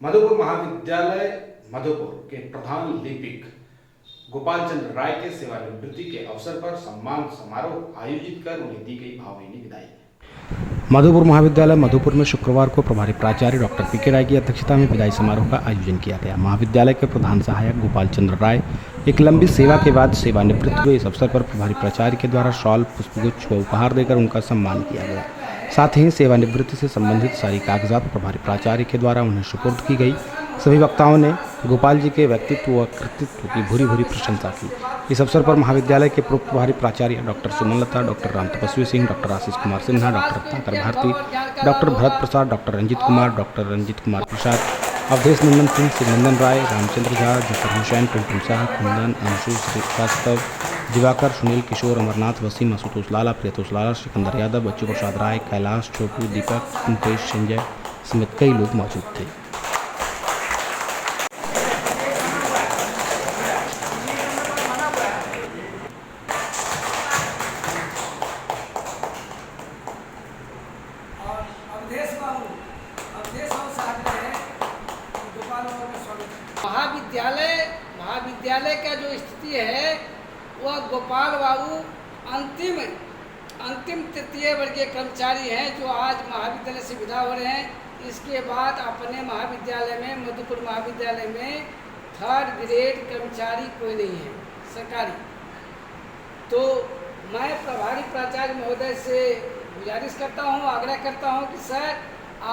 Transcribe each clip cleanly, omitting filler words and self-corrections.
मधुपुर महाविद्यालय मधुपुर के प्रधान लिपिक गोपाल चंद्र राय के सेवानिवृत्ति के अवसर पर सम्मान समारोह आयोजित कर उन्हें दी गई भावभीनी विदाई। मधुपुर महाविद्यालय मधुपुर में शुक्रवार को प्रभारी प्राचार्य डॉक्टर पी.के. राय की अध्यक्षता में विदाई समारोह का आयोजन किया गया। महाविद्यालय के प्रधान सहायक गोपाल चंद्र राय एक लंबी सेवा के बाद सेवानिवृत्त हुए। इस अवसर पर प्रभारी प्राचार्य के द्वारा शॉल, पुष्पगुच्छ व उपहार देकर उनका सम्मान किया गया। साथ ही सेवानिवृत्ति से संबंधित सारी कागजात प्रभारी प्राचार्य के द्वारा उन्हें सुपुर्द की गई। सभी वक्ताओं ने गोपाल जी के व्यक्तित्व व कृतित्व की भूरी भूरी प्रशंसा की। इस अवसर पर महाविद्यालय के पूर्व प्रभारी प्राचार्य डॉक्टर सुमनलता, डॉक्टर राम तपस्वी Singh, doctor Ashish Kumar Sinha, doctor Ratnakar Bharti, doctor Bharat प्रसाद, डॉक्टर रंजीत कुमार प्रसाद, अवधेश नंदन सिंह, शिवनंदन राय, रामचंद्र झा, जफर हुसैन, टुमटुम शाह, कुंदन, अंशु श्रीवास्तव, दिवाकर, सुनील, किशोर, अमरनाथ, वसीम, आशुतोष लाला, प्रियतोष लाला, सिकंदर यादव, बच्चू प्रसाद राय, कैलाश, छोटू, दीपक, मुकेश, संजय समेत कई लोग मौजूद थे। महाविद्यालय का जो स्थिति है वह गोपाल बाबू अंतिम तृतीय वर्गीय कर्मचारी हैं जो आज महाविद्यालय से विदा हो रहे हैं। इसके बाद अपने महाविद्यालय में, मधुपुर महाविद्यालय में 3rd ग्रेड कर्मचारी कोई नहीं है सरकारी। तो मैं प्रभारी प्राचार्य महोदय से गुजारिश करता हूँ, आग्रह करता हूँ कि सर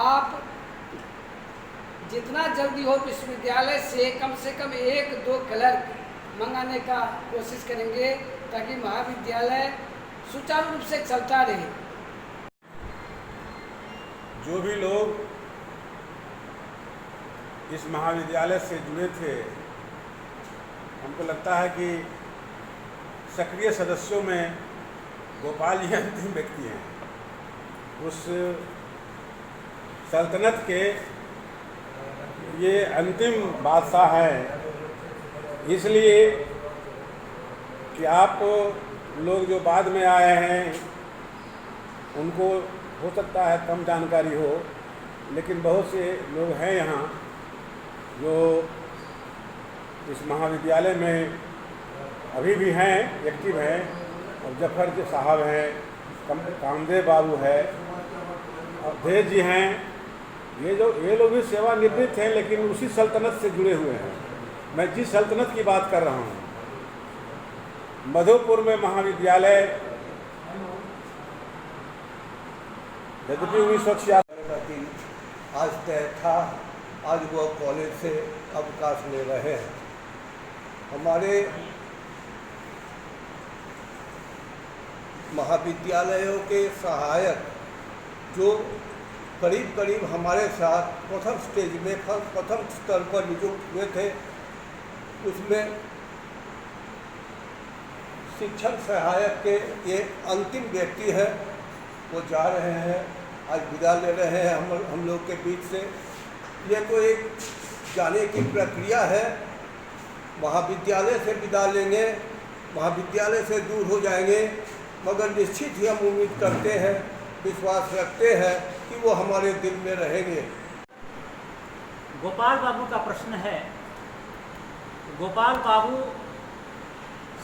आप जितना जल्दी हो विश्वविद्यालय से कम 1-2 क्लर्क मंगाने का कोशिश करेंगे ताकि महाविद्यालय सुचारू रूप से चलता रहे। जो भी लोग इस महाविद्यालय से जुड़े थे, हमको लगता है कि सक्रिय सदस्यों में गोपाल जी अंतिम व्यक्ति हैं। उस सल्तनत के ये अंतिम बादशाह हैं, इसलिए कि आप लोग जो बाद में आए हैं उनको हो सकता है कम जानकारी हो, लेकिन बहुत से लोग हैं यहाँ जो इस महाविद्यालय में अभी भी हैं, एक्टिव हैं। और जफर जी साहब हैं, कामदेव बाबू है, अवधेश जी हैं, ये लोग भी सेवानिवृत्त हैं, लेकिन उसी सल्तनत से जुड़े हुए हैं। मैं जिस सल्तनत की बात कर रहा हूँ, मधुपुर में महाविद्यालय यद्यपि 1986 आज तय था, आज वो कॉलेज से अवकाश ले रहे हैं। हमारे महाविद्यालयों के सहायक जो करीब हमारे साथ प्रथम स्टेज में, प्रथम स्तर पर नियुक्त हुए थे, उसमें शिक्षण सहायक के ये अंतिम व्यक्ति है, वो जा रहे हैं, आज विदा ले रहे हैं हम लोग के बीच से। ये तो एक जाने की प्रक्रिया है। महाविद्यालय से विदा लेंगे, महाविद्यालय से दूर हो जाएंगे, मगर निश्चित ही हम उम्मीद करते हैं, विश्वास रखते हैं कि वो हमारे दिल में रहेंगे। गोपाल बाबू का प्रश्न है। गोपाल बाबू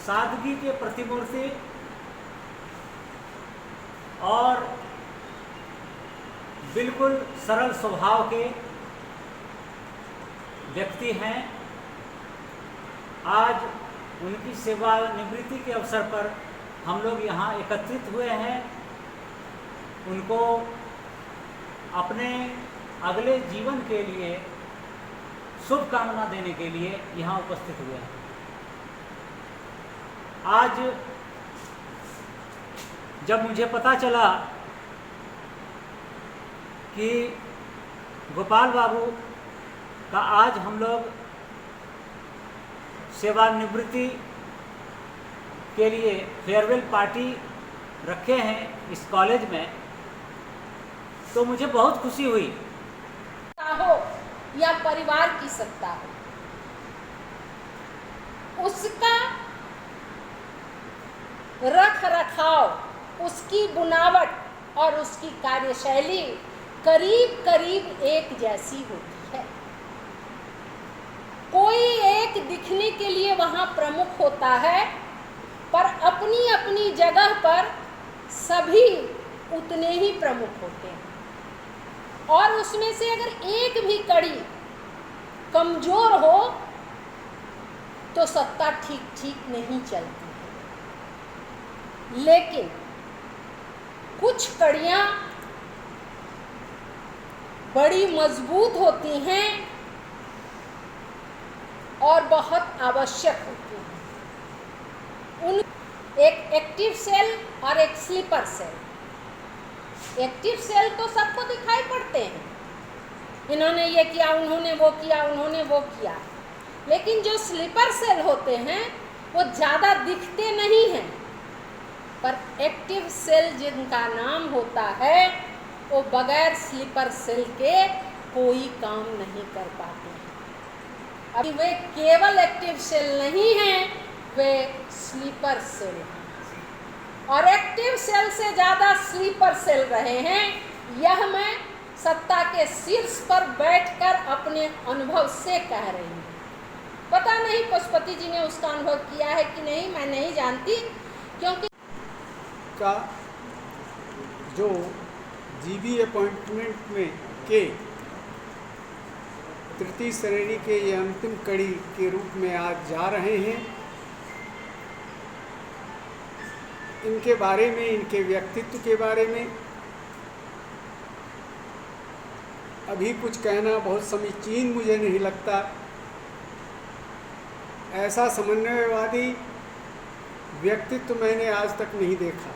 सादगी के प्रतिमूर्ति और बिल्कुल सरल स्वभाव के व्यक्ति हैं। आज उनकी सेवानिवृत्ति के अवसर पर हम लोग यहाँ एकत्रित हुए हैं। उनको अपने अगले जीवन के लिए शुभकामना देने के लिए यहाँ उपस्थित हुए हैं। आज जब मुझे पता चला कि गोपाल बाबू का आज हम लोग सेवानिवृत्ति के लिए फेयरवेल पार्टी रखे हैं इस कॉलेज में, तो मुझे बहुत खुशी हुई। हो या परिवार की सत्ता हो, उसका रख रखाव, उसकी बुनावट और उसकी कार्यशैली करीब करीब एक जैसी होती है। देखने के लिए वहाँ प्रमुख होता है, पर अपनी अपनी जगह पर सभी उतने ही प्रमुख होते हैं। और उसमें से अगर एक भी कड़ी कमजोर हो तो सत्ता ठीक ठीक नहीं चलती है। लेकिन कुछ कड़ियाँ बड़ी मजबूत होती हैं और बहुत आवश्यक होती हैं। उन एक एक्टिव सेल और एक स्लीपर सेल। एक्टिव सेल तो सबको दिखाई पड़ते हैं, इन्होंने ये किया, उन्होंने वो किया, उन्होंने वो किया। लेकिन जो स्लीपर सेल होते हैं वो ज़्यादा दिखते नहीं हैं, पर एक्टिव सेल जिनका नाम होता है वो बगैर स्लीपर सेल के कोई काम नहीं कर पाते हैं। अभी वे केवल एक्टिव सेल नहीं हैं, वे स्लीपर सेल हैं। और एक्टिव सेल से ज़्यादा स्लीपर सेल रहे हैं, यह मैं सत्ता के शीर्ष पर बैठकर अपने अनुभव से कह रही हूँ। पता नहीं पशुपति जी ने उसका अनुभव किया है कि नहीं, मैं नहीं जानती, क्योंकि का जो जीबी अपॉइंटमेंट में के तृतीय श्रेणी के ये अंतिम कड़ी के रूप में आज जा रहे हैं, इनके बारे में, इनके व्यक्तित्व के बारे में अभी कुछ कहना बहुत समीचीन मुझे नहीं लगता। ऐसा समन्वयवादी व्यक्तित्व मैंने आज तक नहीं देखा।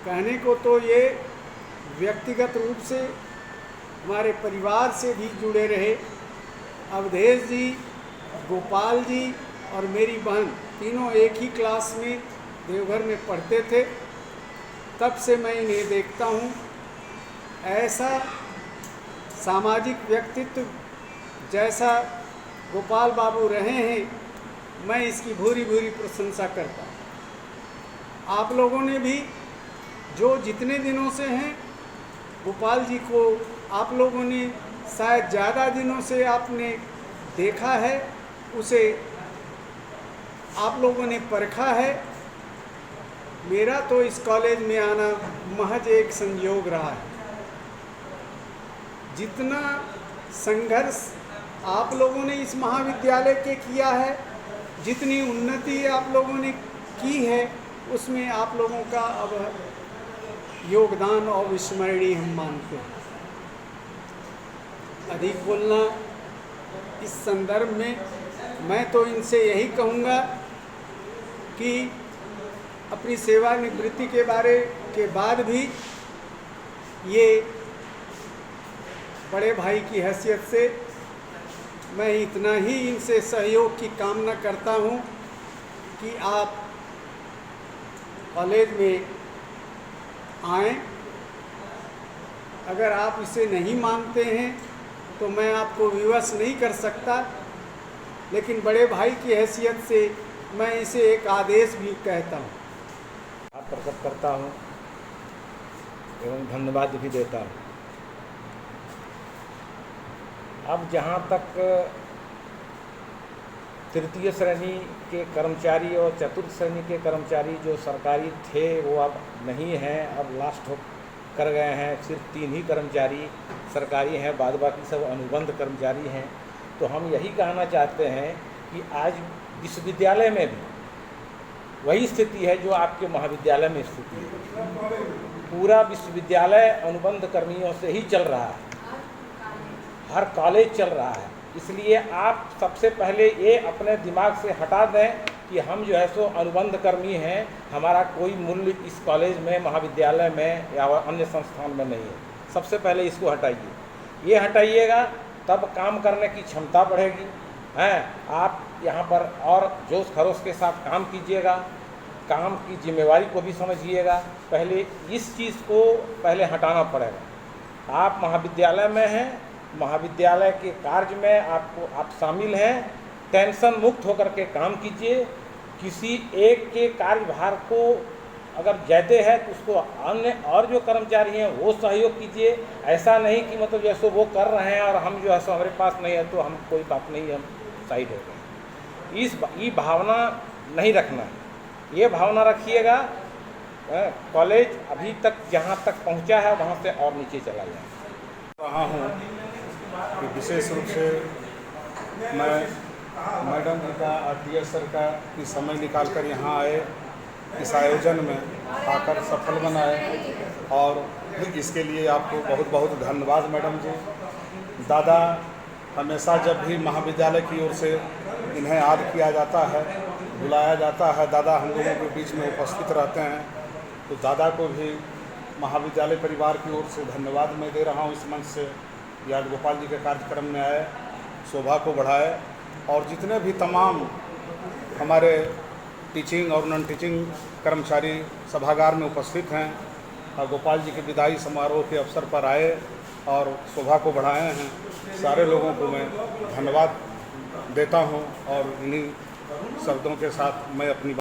कहने को तो ये व्यक्तिगत रूप से हमारे परिवार से भी जुड़े रहे। अवधेश जी, गोपाल जी और मेरी बहन तीनों एक ही क्लास में देवघर में पढ़ते थे, तब से मैं इन्हें देखता हूँ। ऐसा सामाजिक व्यक्तित्व जैसा गोपाल बाबू रहे हैं, मैं इसकी भूरी भूरी प्रशंसा करता हूँ। आप लोगों ने भी जो जितने दिनों से हैं, गोपाल जी को आप लोगों ने शायद ज़्यादा दिनों से आपने देखा है, उसे आप लोगों ने परखा है। मेरा तो इस कॉलेज में आना महज एक संयोग रहा है। जितना संघर्ष आप लोगों ने इस महाविद्यालय के किया है, जितनी उन्नति आप लोगों ने की है, उसमें आप लोगों का अब योगदान अविस्मरणीय हम मानते हैं। अधिक बोलना इस संदर्भ में मैं तो इनसे यही कहूँगा कि अपनी सेवानिवृत्ति के बारे के बाद भी ये बड़े भाई की हैसियत से मैं इतना ही इनसे सहयोग की कामना करता हूँ कि आप कॉलेज में आएं। अगर आप इसे नहीं मानते हैं तो मैं आपको विवश नहीं कर सकता, लेकिन बड़े भाई की हैसियत से मैं इसे एक आदेश भी कहता हूँ। आप प्रकट करता हूँ एवं धन्यवाद भी देता हूँ। अब जहाँ तक तृतीय श्रेणी के कर्मचारी और चतुर्थ श्रेणी के कर्मचारी जो सरकारी थे वो अब नहीं हैं, अब लास्ट हो कर गए हैं। सिर्फ 3 ही कर्मचारी सरकारी हैं, बाद बाकी सब अनुबंध कर्मचारी हैं। तो हम यही कहना चाहते हैं कि आज विश्वविद्यालय में भी वही स्थिति है जो आपके महाविद्यालय में स्थिति है। पूरा विश्वविद्यालय अनुबंध कर्मियों से ही चल रहा है, हर कॉलेज चल रहा है। इसलिए आप सबसे पहले ये अपने दिमाग से हटा दें कि हम जो है सो अनुबंध कर्मी हैं, हमारा कोई मूल्य इस कॉलेज में, महाविद्यालय में या अन्य संस्थान में नहीं है। सबसे पहले इसको हटाइए। ये हटाइएगा तब काम करने की क्षमता बढ़ेगी। हैं, आप यहाँ पर और जोश खरोश के साथ काम कीजिएगा, काम की जिम्मेवारी को भी समझिएगा। पहले इस चीज़ को पहले हटाना पड़ेगा। आप महाविद्यालय में हैं, महाविद्यालय के कार्य में आप शामिल हैं, टेंशन मुक्त होकर के काम कीजिए। किसी एक के कार्यभार को अगर ज़्यादा है तो उसको अन्य और जो कर्मचारी हैं वो सहयोग कीजिए। ऐसा नहीं कि मतलब जैसे वो कर रहे हैं और हम जो है सो हमारे पास नहीं है तो हम कोई बात नहीं, हम सुसाइड हो गए। ये भावना नहीं रखना है। ये भावना रखिएगा कॉलेज अभी तक जहाँ तक पहुँचा है वहाँ से और नीचे चला जाए। रहा हूँ कि विशेष रूप से मैं मैडम जी का RTS सर का कि समय निकाल कर यहाँ आए, इस आयोजन में आकर सफल बनाए, और इसके लिए आपको बहुत बहुत धन्यवाद मैडम जी। दादा हमेशा जब भी महाविद्यालय की ओर से इन्हें याद किया जाता है, बुलाया जाता है, दादा हम लोगों के बीच में उपस्थित रहते हैं, तो दादा को भी महाविद्यालय परिवार की ओर से धन्यवाद मैं दे रहा हूँ इस मंच से। आज गोपाल जी के कार्यक्रम में आए, शोभा को बढ़ाए, और जितने भी तमाम हमारे टीचिंग और नॉन टीचिंग कर्मचारी सभागार में उपस्थित हैं और गोपाल जी के विदाई समारोह के अवसर पर आए और शोभा को बढ़ाए हैं, सारे लोगों को मैं धन्यवाद देता हूं। और इन्हीं शब्दों के साथ मैं अपनी